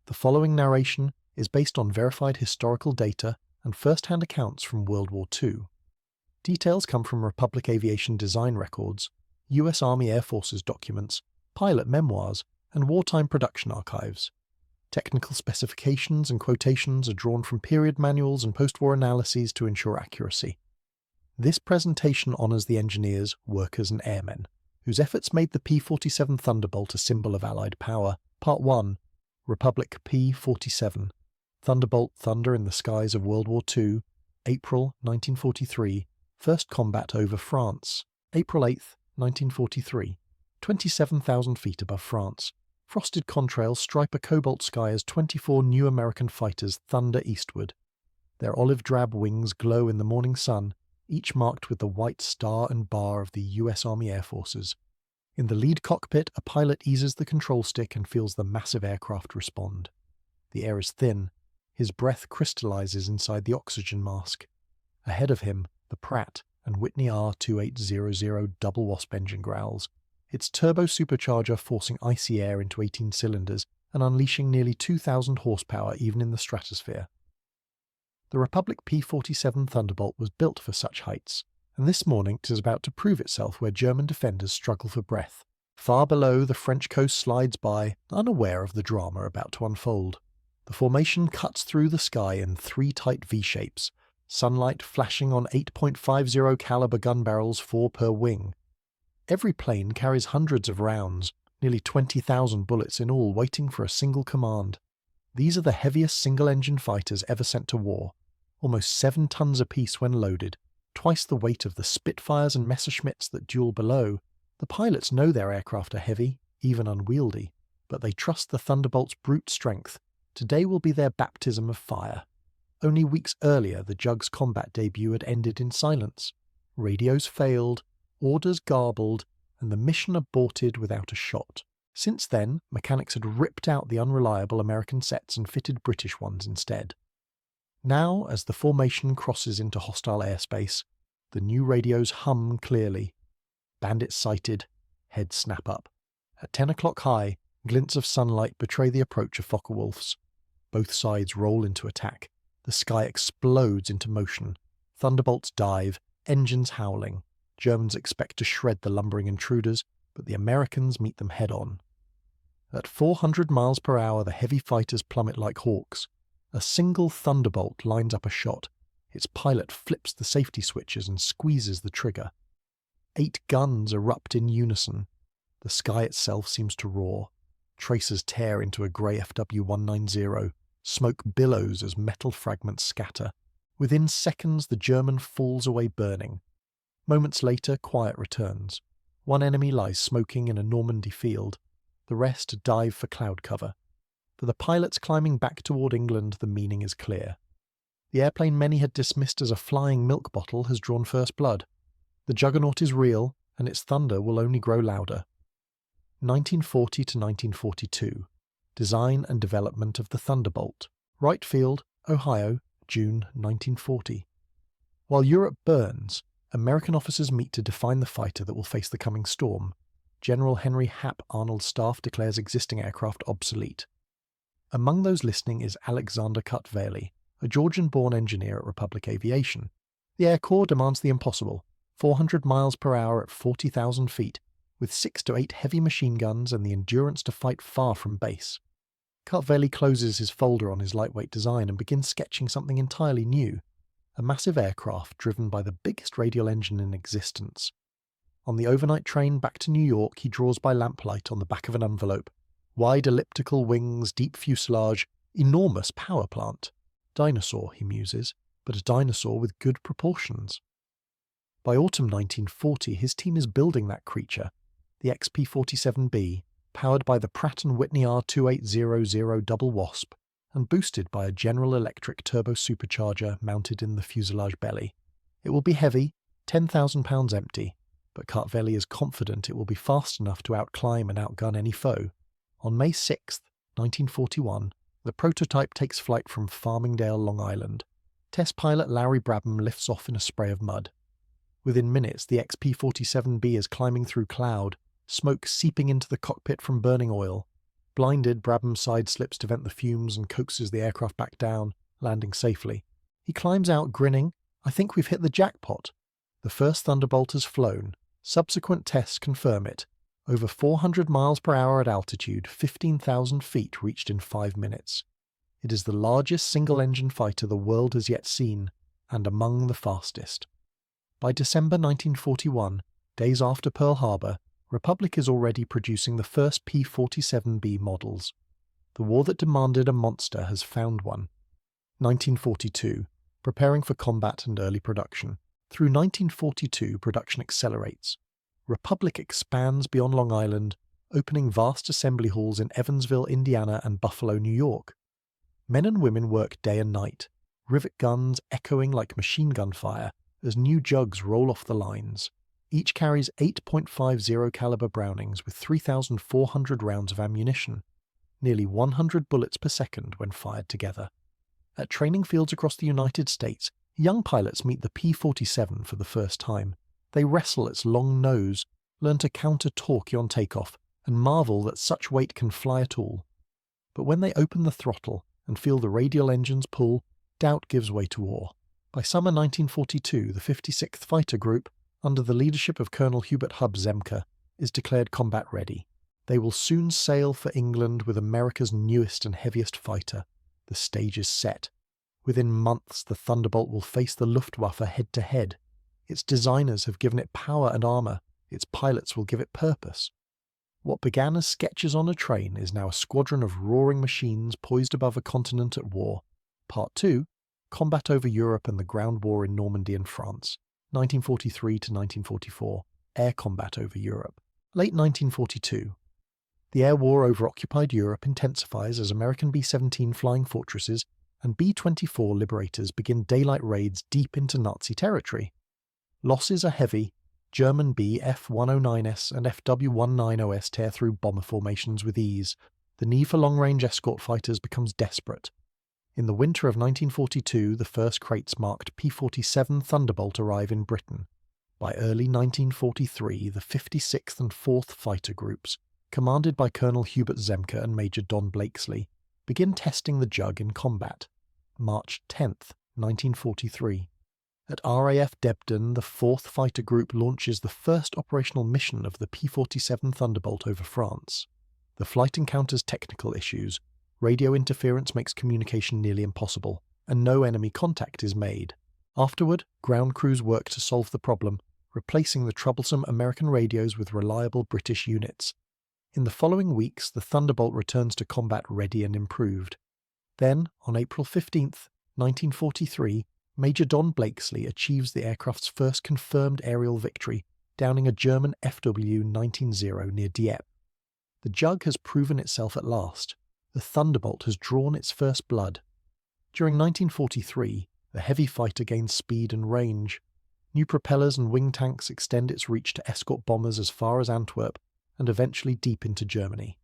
The following narration is based on verified historical data and first-hand accounts from World War II. Details come from Republic Aviation design records, US Army Air Forces documents, pilot memoirs, and wartime production archives. Technical specifications and quotations are drawn from period manuals and post-war analyses to ensure accuracy. This presentation honours the engineers, workers and airmen, whose efforts made the P-47 Thunderbolt a symbol of Allied power. Part 1. Republic P-47 Thunderbolt Thunder in the Skies of World War II, April 1943, First Combat over France, April 8, 1943, 27,000 feet above France. Frosted contrails stripe a cobalt sky as 24 new American fighters thunder eastward. Their olive-drab wings glow in the morning sun, each marked with the white star and bar of the US Army Air Forces. In the lead cockpit, a pilot eases the control stick and feels the massive aircraft respond. The air is thin. His breath crystallizes inside the oxygen mask. Ahead of him, the Pratt and Whitney R-2800 double Wasp engine growls, its turbo supercharger forcing icy air into 18 cylinders and unleashing nearly 2,000 horsepower even in the stratosphere. The Republic P-47 Thunderbolt was built for such heights, and this morning it is about to prove itself where German defenders struggle for breath. Far below, the French coast slides by, unaware of the drama about to unfold. The formation cuts through the sky in 3 tight V-shapes, sunlight flashing on 8.50 caliber gun barrels, 4 per wing. Every plane carries hundreds of rounds, nearly 20,000 bullets in all, waiting for a single command. These are the heaviest single-engine fighters ever sent to war, almost 7 tons apiece when loaded, twice the weight of the Spitfires and Messerschmitts that duel below. The pilots know their aircraft are heavy, even unwieldy, but they trust the Thunderbolt's brute strength. Today will be their baptism of fire. Only weeks earlier, the Jug's combat debut had ended in silence. Radios failed, orders garbled, and the mission aborted without a shot. Since then, mechanics had ripped out the unreliable American sets and fitted British ones instead. Now, as the formation crosses into hostile airspace, the new radios hum clearly. Bandits sighted, heads snap up. At 10 o'clock high, glints of sunlight betray the approach of Focke-Wulfs. Both sides roll into attack. The sky explodes into motion. Thunderbolts dive, engines howling. Germans expect to shred the lumbering intruders, but the Americans meet them head-on. At 400 miles per hour, the heavy fighters plummet like hawks. A single Thunderbolt lines up a shot. Its pilot flips the safety switches and squeezes the trigger. 8 guns erupt in unison. The sky itself seems to roar. Tracers tear into a grey FW-190. Smoke billows as metal fragments scatter. Within seconds, the German falls away burning. Moments later, quiet returns. One enemy lies smoking in a Normandy field. The rest dive for cloud cover. For the pilots climbing back toward England, the meaning is clear. The airplane many had dismissed as a flying milk bottle has drawn first blood. The juggernaut is real, and its thunder will only grow louder. 1940 to 1942. Design and development of the Thunderbolt. Wright Field, Ohio, June 1940. While Europe burns, American officers meet to define the fighter that will face the coming storm. General Henry Hap Arnold's staff declares existing aircraft obsolete. Among those listening is Alexander Kartveli, a Georgian-born engineer at Republic Aviation. The Air Corps demands the impossible, 400 miles per hour at 40,000 feet, with 6 to 8 heavy machine guns and the endurance to fight far from base. Kartveli closes his folder on his lightweight design and begins sketching something entirely new, a massive aircraft driven by the biggest radial engine in existence. On the overnight train back to New York, he draws by lamplight on the back of an envelope. Wide elliptical wings, deep fuselage, enormous power plant. Dinosaur, he muses, but a dinosaur with good proportions. By autumn 1940, his team is building that creature, the XP-47B, powered by the Pratt & Whitney R-2800 double Wasp, and boosted by a General Electric turbo supercharger mounted in the fuselage belly. It will be heavy, 10,000 pounds empty, but Kartveli is confident it will be fast enough to outclimb and outgun any foe. On May 6, 1941, the prototype takes flight from Farmingdale, Long Island. Test pilot Larry Brabham lifts off in a spray of mud. Within minutes, the XP-47B is climbing through cloud, smoke seeping into the cockpit from burning oil. Blinded, Brabham sideslips to vent the fumes and coaxes the aircraft back down, landing safely. He climbs out, grinning. "I think we've hit the jackpot." The first Thunderbolt has flown. Subsequent tests confirm it. Over 400 miles per hour at altitude, 15,000 feet reached in 5 minutes. It is the largest single-engine fighter the world has yet seen, and among the fastest. By December 1941, days after Pearl Harbor, Republic is already producing the first P-47B models. The war that demanded a monster has found one. 1942, preparing for combat and early production. Through 1942, production accelerates. Republic expands beyond Long Island, opening vast assembly halls in Evansville, Indiana and Buffalo, New York. Men and women work day and night, rivet guns echoing like machine gun fire as new jugs roll off the lines. Each carries 8.50 caliber Brownings with 3,400 rounds of ammunition, nearly 100 bullets per second when fired together. At training fields across the United States, young pilots meet the P-47 for the first time. They wrestle its long nose, learn to counter torque on takeoff, and marvel that such weight can fly at all. But when they open the throttle and feel the radial engines pull, doubt gives way to awe. By summer 1942, the 56th Fighter Group, under the leadership of Colonel Hubert Hub Zemke, is declared combat ready. They will soon sail for England with America's newest and heaviest fighter. The stage is set. Within months, the Thunderbolt will face the Luftwaffe head-to-head. Its designers have given it power and armour. Its pilots will give it purpose. What began as sketches on a train is now a squadron of roaring machines poised above a continent at war. Part 2, Combat over Europe and the Ground War in Normandy and France. 1943 to 1944, air combat over Europe. Late 1942. The air war over occupied Europe intensifies as American B-17 Flying Fortresses and B-24 Liberators begin daylight raids deep into Nazi territory. Losses are heavy. German Bf-109S and Fw-190S tear through bomber formations with ease. The need for long-range escort fighters becomes desperate. In the winter of 1942, the first crates marked P-47 Thunderbolt arrive in Britain. By early 1943, the 56th and 4th Fighter Groups, commanded by Colonel Hubert Zemke and Major Don Blakesley, begin testing the Jug in combat. March 10th, 1943. At RAF Debden, the 4th Fighter Group launches the first operational mission of the P-47 Thunderbolt over France. The flight encounters technical issues. Radio interference makes communication nearly impossible, and no enemy contact is made. Afterward, ground crews work to solve the problem, replacing the troublesome American radios with reliable British units. In the following weeks, the Thunderbolt returns to combat ready and improved. Then, on April 15th, 1943, Major Don Blakesley achieves the aircraft's first confirmed aerial victory, downing a German FW-19 near Dieppe. The Jug has proven itself at last. The Thunderbolt has drawn its first blood. During 1943, the heavy fighter gains speed and range. New propellers and wing tanks extend its reach to escort bombers as far as Antwerp and eventually deep into Germany.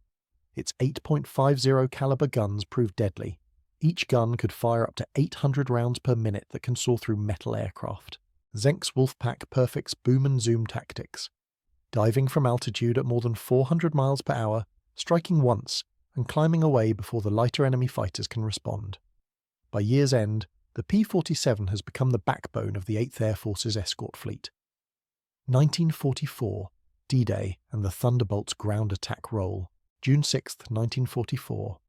Its 8.50 caliber guns prove deadly. Each gun could fire up to 800 rounds per minute that can saw through metal aircraft. Zenk's Wolfpack perfects boom and zoom tactics. Diving from altitude at more than 400 miles per hour, striking once, and climbing away before the lighter enemy fighters can respond. By year's end, the P-47 has become the backbone of the 8th Air Force's escort fleet. 1944, D-Day and the Thunderbolt's ground attack roll. June 6, 1944.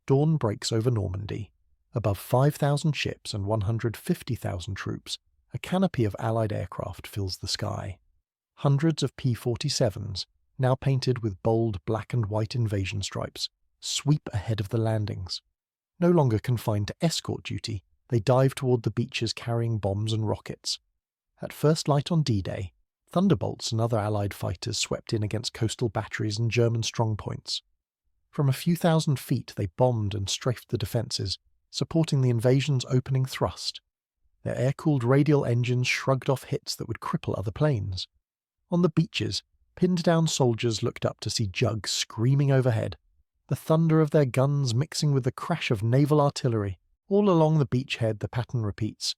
Dawn breaks over Normandy. Above 5,000 ships and 150,000 troops, a canopy of Allied aircraft fills the sky. Hundreds of P-47s, now painted with bold black and white invasion stripes, sweep ahead of the landings. No longer confined to escort duty, they dive toward the beaches carrying bombs and rockets. At first light on D-Day, Thunderbolts and other Allied fighters swept in against coastal batteries and German strongpoints. From a few thousand feet they bombed and strafed the defences, supporting the invasion's opening thrust. Their air-cooled radial engines shrugged off hits that would cripple other planes. On the beaches, pinned-down soldiers looked up to see Jugs screaming overhead, the thunder of their guns mixing with the crash of naval artillery. All along the beachhead the pattern repeats.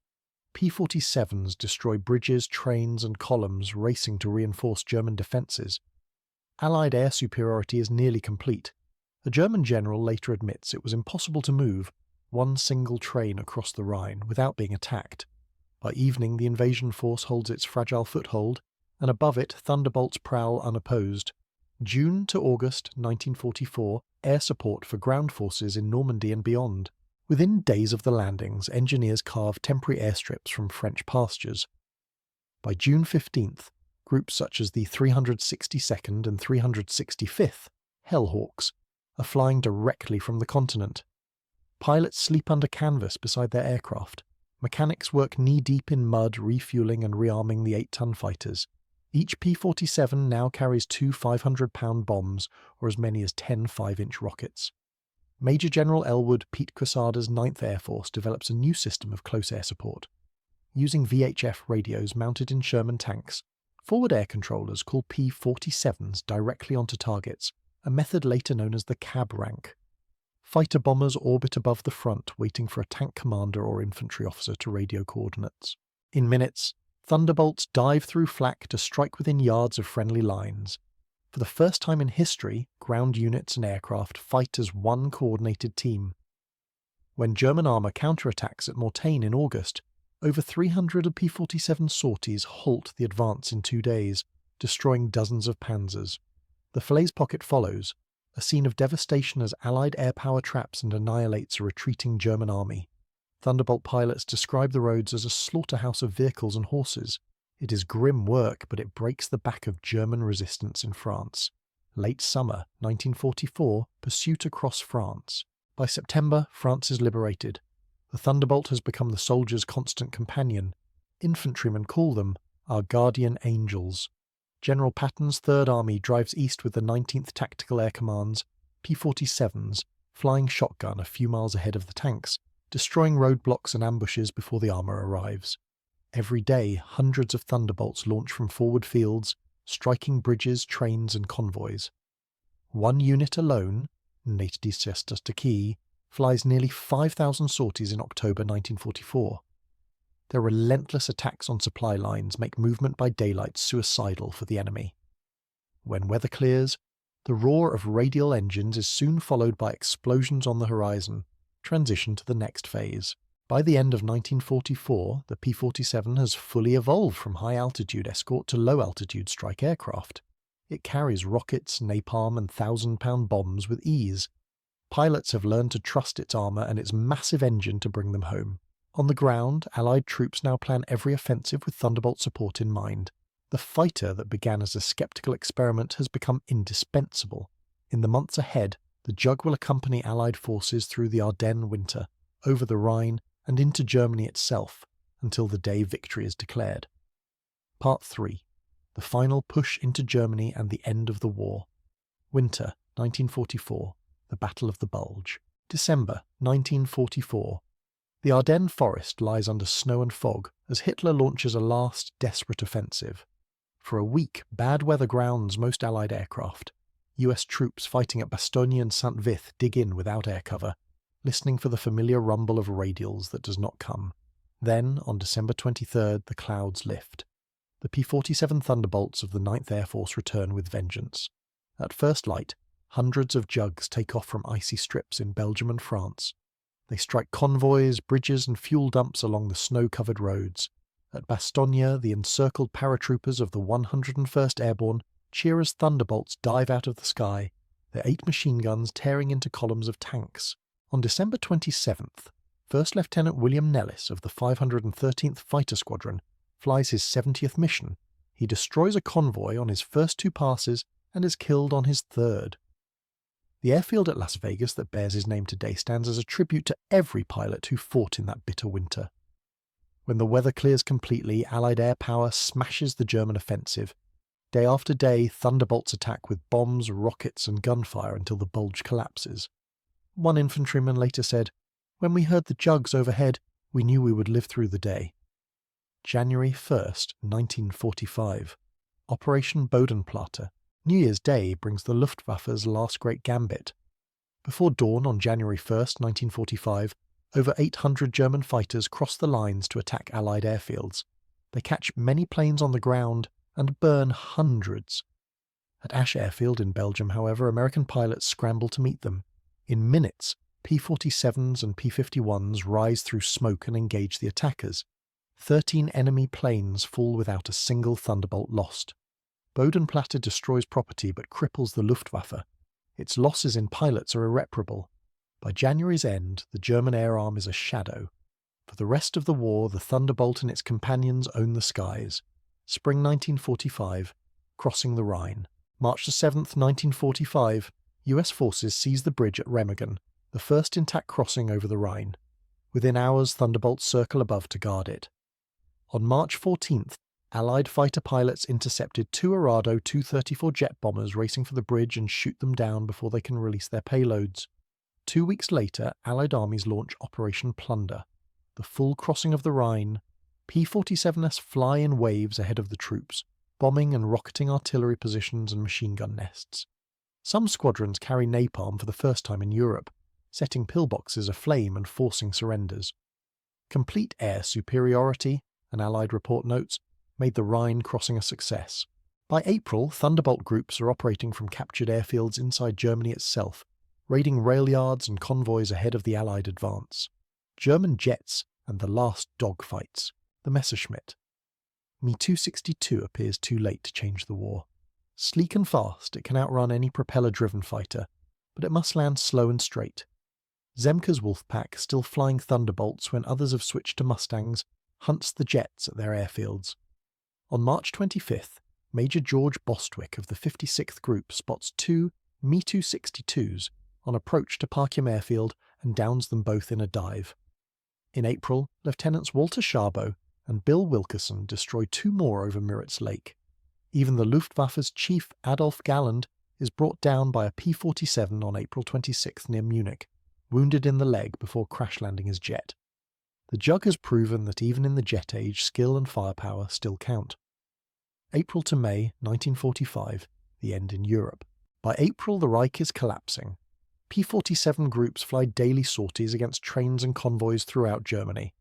P-47s destroy bridges, trains and columns racing to reinforce German defences. Allied air superiority is nearly complete. A German general later admits it was impossible to move one single train across the Rhine without being attacked. By evening, the invasion force holds its fragile foothold, and above it, Thunderbolts prowl unopposed. June to August 1944, air support for ground forces in Normandy and beyond. Within days of the landings, engineers carve temporary airstrips from French pastures. By June 15th, groups such as the 362nd and 365th Hellhawks are flying directly from the continent. Pilots sleep under canvas beside their aircraft. Mechanics work knee-deep in mud, refueling and rearming the 8-ton fighters. Each P-47 now carries 2 500-pound bombs or as many as 10 5-inch rockets. Major General Elwood Pete Quesada's 9th Air Force develops a new system of close air support. Using VHF radios mounted in Sherman tanks, forward air controllers call P-47s directly onto targets, a method later known as the cab rank. Fighter bombers orbit above the front, waiting for a tank commander or infantry officer to radio coordinates. In minutes, Thunderbolts dive through flak to strike within yards of friendly lines. For the first time in history, ground units and aircraft fight as one coordinated team. When German armour counterattacks at Mortain in August, over 300 of P-47 sorties halt the advance in 2 days, destroying dozens of panzers. The Falaise Pocket follows, a scene of devastation as Allied air power traps and annihilates a retreating German army. Thunderbolt pilots describe the roads as a slaughterhouse of vehicles and horses. It is grim work, but it breaks the back of German resistance in France. Late summer 1944, pursuit across France. By September, France is liberated. The Thunderbolt has become the soldier's constant companion. Infantrymen call them our guardian angels. General Patton's Third Army drives east with the 19th Tactical Air Command's P-47s, flying shotgun a few miles ahead of the tanks, destroying roadblocks and ambushes before the armour arrives. Every day, hundreds of Thunderbolts launch from forward fields, striking bridges, trains and convoys. One unit alone, Key, flies nearly 5,000 sorties in October 1944. Their relentless attacks on supply lines make movement by daylight suicidal for the enemy. When weather clears, the roar of radial engines is soon followed by explosions on the horizon, transition to the next phase. By the end of 1944, the P-47 has fully evolved from high-altitude escort to low-altitude strike aircraft. It carries rockets, napalm and 1,000-pound bombs with ease. Pilots have learned to trust its armour and its massive engine to bring them home. On the ground, Allied troops now plan every offensive with Thunderbolt support in mind. The fighter that began as a skeptical experiment has become indispensable. In the months ahead, the Jug will accompany Allied forces through the Ardennes winter, over the Rhine, and into Germany itself, until the day victory is declared. Part 3. The final push into Germany and the end of the war. Winter 1944. The Battle of the Bulge. December 1944. The Ardennes forest lies under snow and fog as Hitler launches a last desperate offensive. For a week, bad weather grounds most Allied aircraft. US troops fighting at Bastogne and Saint-Vith dig in without air cover, listening for the familiar rumble of radials that does not come. Then, on December 23rd, the clouds lift. The P-47 Thunderbolts of the 9th Air Force return with vengeance. At first light, hundreds of Jugs take off from icy strips in Belgium and France. They strike convoys, bridges and fuel dumps along the snow-covered roads. At Bastogne, the encircled paratroopers of the 101st Airborne cheer as Thunderbolts dive out of the sky, their 8 machine guns tearing into columns of tanks. On December 27th, First Lieutenant William Nellis of the 513th Fighter Squadron flies his 70th mission. He destroys a convoy on his first 2 passes and is killed on his 3rd. The airfield at Las Vegas that bears his name today stands as a tribute to every pilot who fought in that bitter winter. When the weather clears completely, Allied air power smashes the German offensive. Day after day, Thunderbolts attack with bombs, rockets and gunfire until the Bulge collapses. One infantryman later said, "When we heard the Jugs overhead, we knew we would live through the day." January 1st, 1945. Operation Bodenplatte. New Year's Day brings the Luftwaffe's last great gambit. Before dawn on January 1st, 1945, over 800 German fighters cross the lines to attack Allied airfields. They catch many planes on the ground and burn hundreds. At Ash Airfield in Belgium, however, American pilots scramble to meet them. In minutes, P-47s and P-51s rise through smoke and engage the attackers. 13 enemy planes fall without a single Thunderbolt lost. Bodenplatte destroys property but cripples the Luftwaffe. Its losses in pilots are irreparable. By January's end, the German air arm is a shadow. For the rest of the war, the Thunderbolt and its companions own the skies. Spring 1945, crossing the Rhine. March 7, 1945, US forces seize the bridge at Remagen, the first intact crossing over the Rhine. Within hours, Thunderbolts circle above to guard it. On March 14th, Allied fighter pilots intercepted 2 Arado Tu-34 jet bombers racing for the bridge and shoot them down before they can release their payloads. 2 weeks later, Allied armies launch Operation Plunder. The full crossing of the Rhine. P-47s fly in waves ahead of the troops, bombing and rocketing artillery positions and machine gun nests. Some squadrons carry napalm for the first time in Europe, setting pillboxes aflame and forcing surrenders. Complete air superiority, an Allied report notes, made the Rhine crossing a success. By April, Thunderbolt groups are operating from captured airfields inside Germany itself, raiding rail yards and convoys ahead of the Allied advance. German jets and the last dogfights, the Messerschmitt. Me-262 appears too late to change the war. Sleek and fast, it can outrun any propeller-driven fighter, but it must land slow and straight. Zemke's Wolfpack, still flying Thunderbolts when others have switched to Mustangs, hunts the jets at their airfields. On March 25th, Major George Bostwick of the 56th Group spots 2 Me-262s on approach to Parchim Airfield and downs them both in a dive. In April, Lieutenants Walter Scharbow and Bill Wilkerson destroy 2 more over Müritz Lake. Even the Luftwaffe's chief Adolf Galland is brought down by a P-47 on April 26th near Munich, wounded in the leg before crash-landing his jet. The Jug has proven that even in the jet age, skill and firepower still count. April to May 1945, the end in Europe. By April, the Reich is collapsing. P-47 groups fly daily sorties against trains and convoys throughout Germany.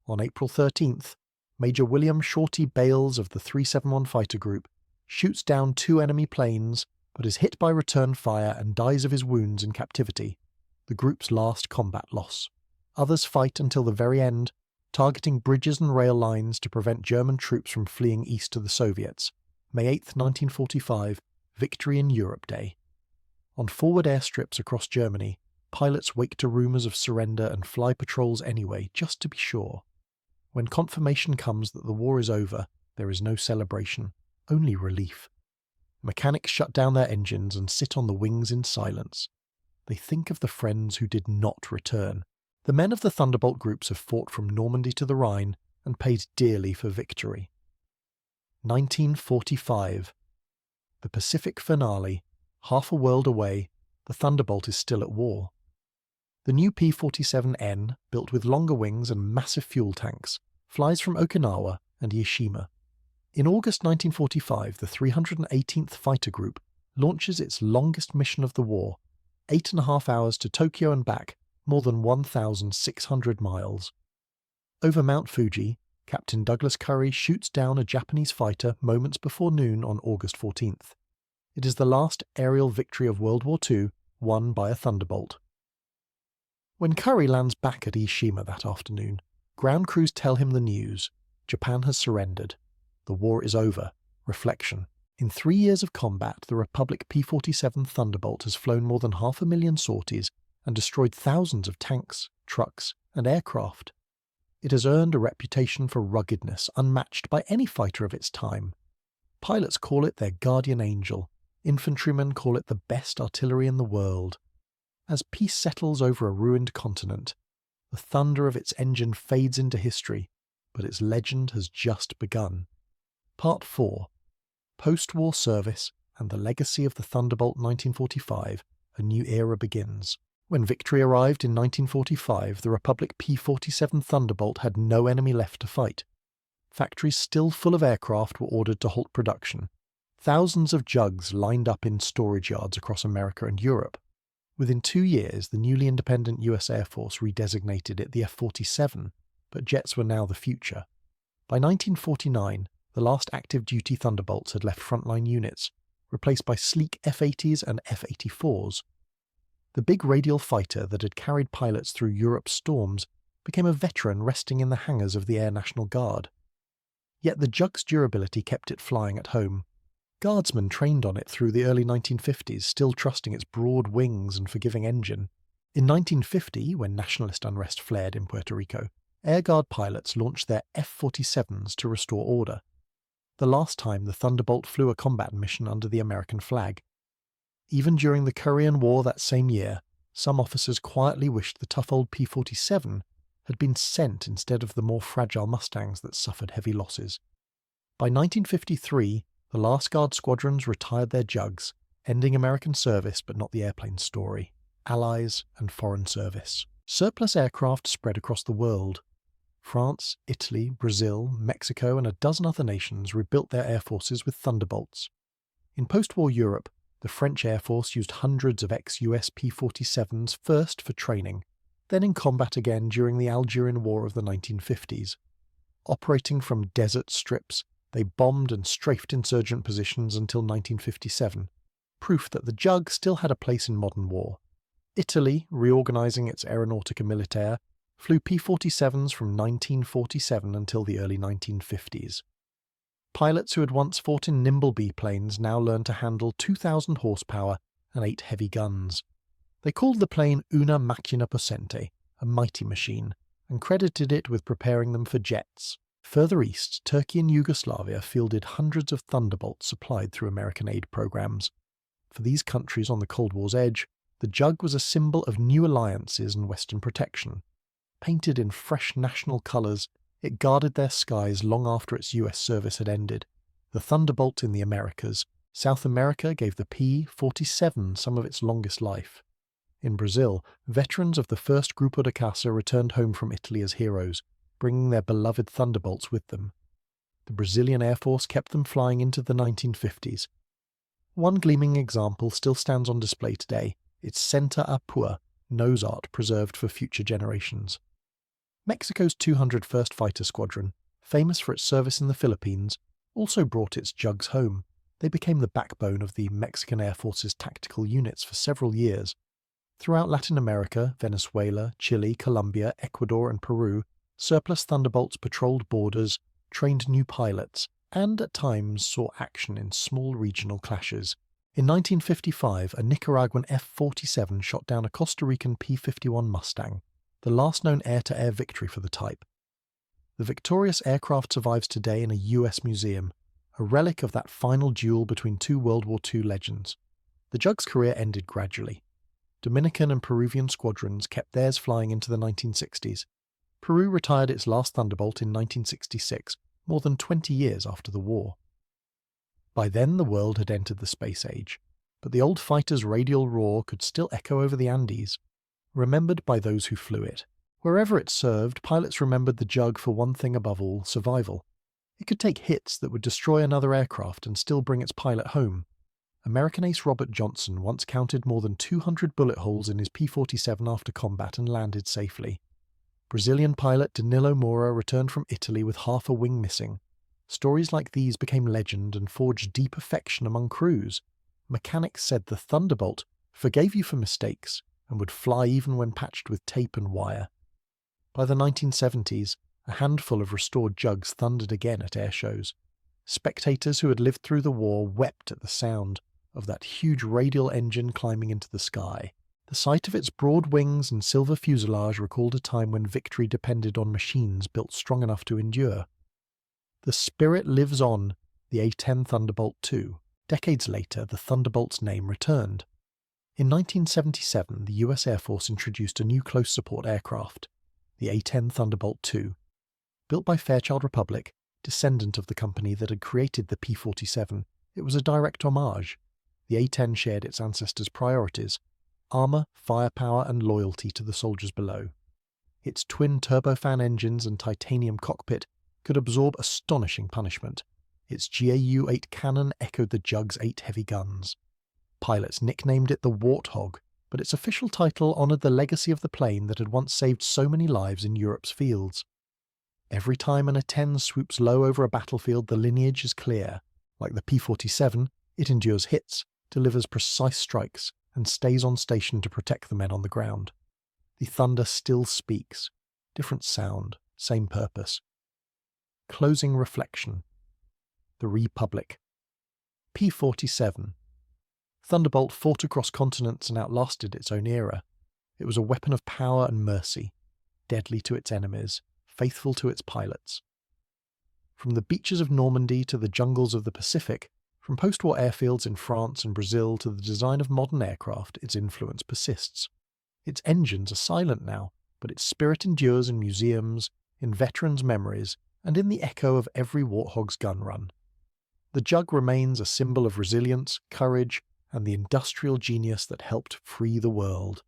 On April 13th, Major William Shorty Bales of the 371 Fighter Group shoots down 2 enemy planes but is hit by return fire and dies of his wounds in captivity, the group's last combat loss. Others fight until the very end, targeting bridges and rail lines to prevent German troops from fleeing east to the Soviets. May 8, 1945, Victory in Europe Day. On forward airstrips across Germany, pilots wake to rumours of surrender and fly patrols anyway, just to be sure. When confirmation comes that the war is over, there is no celebration, only relief. Mechanics shut down their engines and sit on the wings in silence. They think of the friends who did not return. The men of the Thunderbolt groups have fought from Normandy to the Rhine and paid dearly for victory. 1945. The Pacific finale. Half a world away, the Thunderbolt is still at war. The new P-47N, built with longer wings and massive fuel tanks, flies from Okinawa and Yeshima. In August 1945, the 318th Fighter Group launches its longest mission of the war, 8.5 hours to Tokyo and back, more than 1,600 miles. Over Mount Fuji, Captain Douglas Curry shoots down a Japanese fighter moments before noon on August 14th. It is the last aerial victory of World War II, won by a Thunderbolt. When Curry lands back at Ishima that afternoon, ground crews tell him the news. Japan has surrendered. The war is over. Reflection. In 3 years of combat, the Republic P-47 Thunderbolt has flown more than 500,000 sorties and destroyed thousands of tanks, trucks, and aircraft. It has earned a reputation for ruggedness unmatched by any fighter of its time. Pilots call it their guardian angel. Infantrymen call it the best artillery in the world. As peace settles over a ruined continent, the thunder of its engine fades into history, but its legend has just begun. Part 4. Post-war service and the legacy of the Thunderbolt 1945, a new era begins. When victory arrived in 1945, the Republic P-47 Thunderbolt had no enemy left to fight. Factories still full of aircraft were ordered to halt production. Thousands of jugs lined up in storage yards across America and Europe. Within 2 years, the newly independent US Air Force redesignated it the F-47, but jets were now the future. By 1949, the last active-duty Thunderbolts had left frontline units, replaced by sleek F-80s and F-84s. The big radial fighter that had carried pilots through Europe's storms became a veteran resting in the hangars of the Air National Guard. Yet the Jug's durability kept it flying at home. Guardsmen trained on it through the early 1950s, still trusting its broad wings and forgiving engine. In 1950, when nationalist unrest flared in Puerto Rico, Air Guard pilots launched their F-47s to restore order. The last time the Thunderbolt flew a combat mission under the American flag. Even during the Korean War that same year, some officers quietly wished the tough old P-47 had been sent instead of the more fragile Mustangs that suffered heavy losses. By 1953, the last Guard squadrons retired their Jugs, ending American service but not the airplane's story. Allies and foreign service. Surplus aircraft spread across the world. France, Italy, Brazil, Mexico and a dozen other nations rebuilt their air forces with Thunderbolts. In post-war Europe, the French Air Force used hundreds of ex-US P-47s first for training, then in combat again during the Algerian War of the 1950s. Operating from desert strips, they bombed and strafed insurgent positions until 1957, proof that the Jug still had a place in modern war. Italy, reorganizing its Aeronautica Militaire, flew P-47s from 1947 until the early 1950s. Pilots who had once fought in nimble biplanes now learned to handle 2,000 horsepower and 8 heavy guns. They called the plane Una Macchina Possente, a mighty machine, and credited it with preparing them for jets. Further east, Turkey and Yugoslavia fielded hundreds of Thunderbolts supplied through American aid programs. For these countries on the Cold War's edge, the Jug was a symbol of new alliances and Western protection. Painted in fresh national colours, it guarded their skies long after its US service had ended. The Thunderbolt in the Americas, South America gave the P-47 some of its longest life. In Brazil, veterans of the 1st Grupo de Caça returned home from Italy as heroes, bringing their beloved Thunderbolts with them. The Brazilian Air Force kept them flying into the 1950s. One gleaming example still stands on display today, its Center a Pua, nose art preserved for future generations. Mexico's 201st Fighter Squadron, famous for its service in the Philippines, also brought its Jugs home. They became the backbone of the Mexican Air Force's tactical units for several years. Throughout Latin America, Venezuela, Chile, Colombia, Ecuador and Peru, surplus Thunderbolts patrolled borders, trained new pilots, and at times saw action in small regional clashes. In 1955, a Nicaraguan F-47 shot down a Costa Rican P-51 Mustang, the last known air-to-air victory for the type. The victorious aircraft survives today in a US museum, a relic of that final duel between two World War II legends. The Jug's career ended gradually. Dominican and Peruvian squadrons kept theirs flying into the 1960s. Peru retired its last Thunderbolt in 1966, more than 20 years after the war. By then the world had entered the space age, but the old fighter's radial roar could still echo over the Andes, remembered by those who flew it. Wherever it served, pilots remembered the Jug for one thing above all: survival. It could take hits that would destroy another aircraft and still bring its pilot home. American ace Robert Johnson once counted more than 200 bullet holes in his P-47 after combat and landed safely. Brazilian pilot Danilo Moura returned from Italy with half a wing missing. Stories like these became legend and forged deep affection among crews. Mechanics said the Thunderbolt forgave you for mistakes and would fly even when patched with tape and wire. By the 1970s, a handful of restored Jugs thundered again at air shows. Spectators who had lived through the war wept at the sound of that huge radial engine climbing into the sky. The sight of its broad wings and silver fuselage recalled a time when victory depended on machines built strong enough to endure. The spirit lives on, the A-10 Thunderbolt II. Decades later, the Thunderbolt's name returned. In 1977, the US Air Force introduced a new close support aircraft, the A-10 Thunderbolt II. Built by Fairchild Republic, descendant of the company that had created the P-47, it was a direct homage. The A-10 shared its ancestors' priorities: armour, firepower and loyalty to the soldiers below. Its twin turbofan engines and titanium cockpit could absorb astonishing punishment. Its GAU-8 cannon echoed the Jug's 8 heavy guns. Pilots nicknamed it the Warthog, but its official title honoured the legacy of the plane that had once saved so many lives in Europe's fields. Every time an A-10 swoops low over a battlefield, the lineage is clear. Like the P-47, It endures hits, delivers precise strikes, and stays on station to protect the men on the ground. The Thunder still speaks. Different sound, same purpose. Closing reflection. The Republic. P-47. Thunderbolt fought across continents and outlasted its own era. It was a weapon of power and mercy, deadly to its enemies, faithful to its pilots. From the beaches of Normandy to the jungles of the Pacific, from post-war airfields in France and Brazil to the design of modern aircraft, its influence persists. Its engines are silent now, but its spirit endures in museums, in veterans' memories, and in the echo of every Warthog's gun run. The Jug remains a symbol of resilience, courage, and the industrial genius that helped free the world.